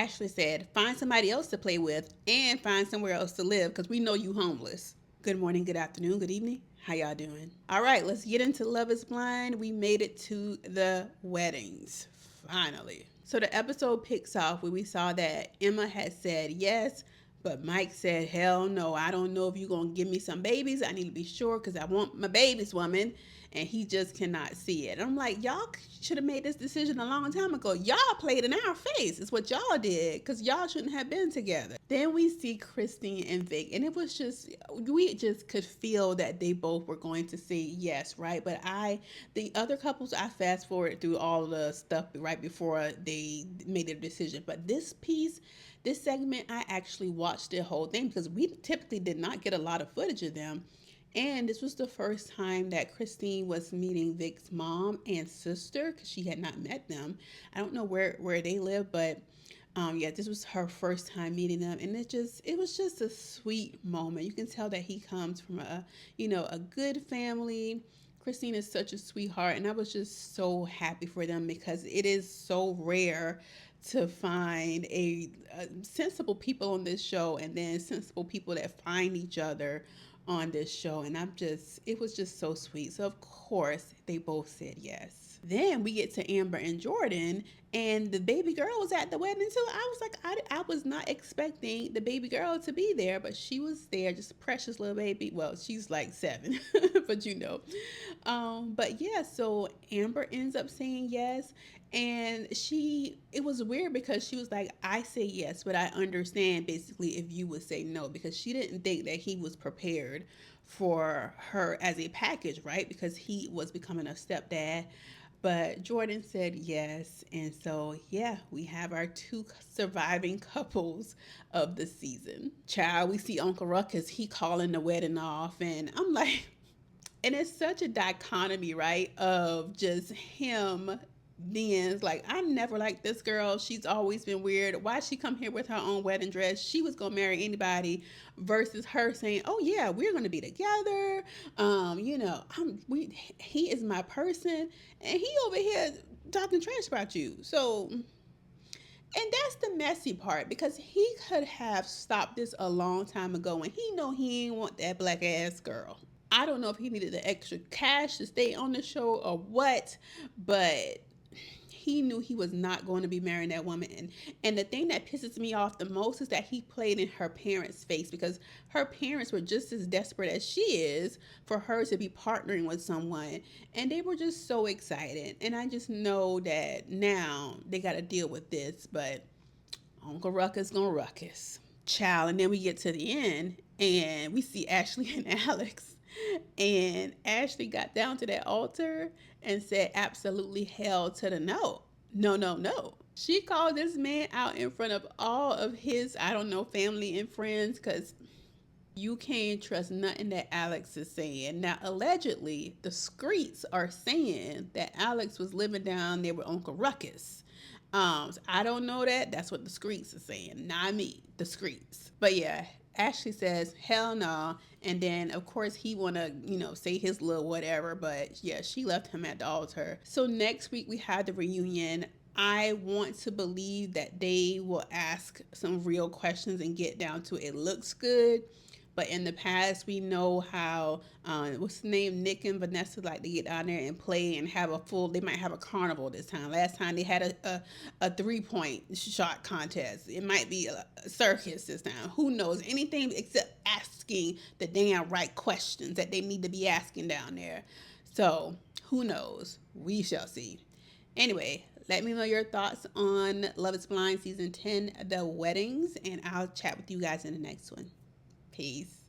Ashley said, find somebody else to play with and find somewhere else to live because we know you homeless. Good morning, good afternoon, good evening. How y'all doing? All right, let's get into Love is Blind. We made it to the weddings, finally. So the episode picks off where we saw that Emma had said yes, but Mike said, hell no, I don't know if you're going to give me some babies. I need to be sure because I want my babies, woman. And he just cannot see it. And I'm like, y'all should have made this decision a long time ago. Y'all played in our face. It's what y'all did because y'all shouldn't have been together. Then we see Christine and Vic, and it was just, we just could feel that they both were going to say yes, right? But the other couples, I fast forward through all the stuff right before they made their decision. But this segment, I actually watched the whole thing because we typically did not get a lot of footage of them. And this was the first time that Christine was meeting Vic's mom and sister because she had not met them. I don't know where they live, but yeah, this was her first time meeting them, and it was just a sweet moment. You can tell that he comes from a good family. Christine is such a sweetheart, and I was just so happy for them because it is so rare to find a sensible people on this show, and then sensible people that find each other on this show. And it was just so sweet. So of course they both said yes. Then we get to Amber and Jordan, and the baby girl was at the wedding too. I was like, I was not expecting the baby girl to be there, but she was there, just a precious little baby. Well, she's like 7, but you know. But yeah, so Amber ends up saying yes, and it was weird because she was like, I say yes, but I understand basically if you would say no, because she didn't think that he was prepared for her as a package, right? Because he was becoming a stepdad. But Jordan said yes. And so, yeah, we have our 2 surviving couples of the season. Child, we see Uncle Ruckus, he calling the wedding off. And I'm like, and it's such a dichotomy, right? Of just him being like, I never liked this girl. She's always been weird. Why she come here with her own wedding dress? She was gonna marry anybody. Versus her saying, "Oh yeah, we're gonna be together. He is my person, and he over here talking trash about you." So, and that's the messy part because he could have stopped this a long time ago, and he know he ain't want that black ass girl. I don't know if he needed the extra cash to stay on the show or what, but he knew he was not going to be marrying that woman. And the thing that pisses me off the most is that he played in her parents' face because her parents were just as desperate as she is for her to be partnering with someone. And they were just so excited. And I just know that now they got to deal with this, but Uncle Ruckus gonna ruckus. Child, and then we get to the end and we see Ashley and Alex. And Ashley got down to that altar and said absolutely hell to the no. No, no, no. She called this man out in front of all of his, I don't know, family and friends because you can't trust nothing that Alex is saying. Now, allegedly, the streets are saying that Alex was living down there with Uncle Ruckus. So I don't know that. That's what the streets are saying, not me. The streets. But yeah, Ashley says hell no, and then of course he wanna say his little whatever. But yeah, she left him at the altar. So next week we have the reunion. I want to believe that they will ask some real questions and get down to it looks good. But in the past, we know how what's the name, Nick and Vanessa like to get down there and play and have a full. They might have a carnival this time. Last time they had a 3-point shot contest. It might be a circus this time. Who knows? Anything except asking the damn right questions that they need to be asking down there. So who knows? We shall see. Anyway, let me know your thoughts on Love is Blind Season 10, The Weddings, and I'll chat with you guys in the next one. Peace.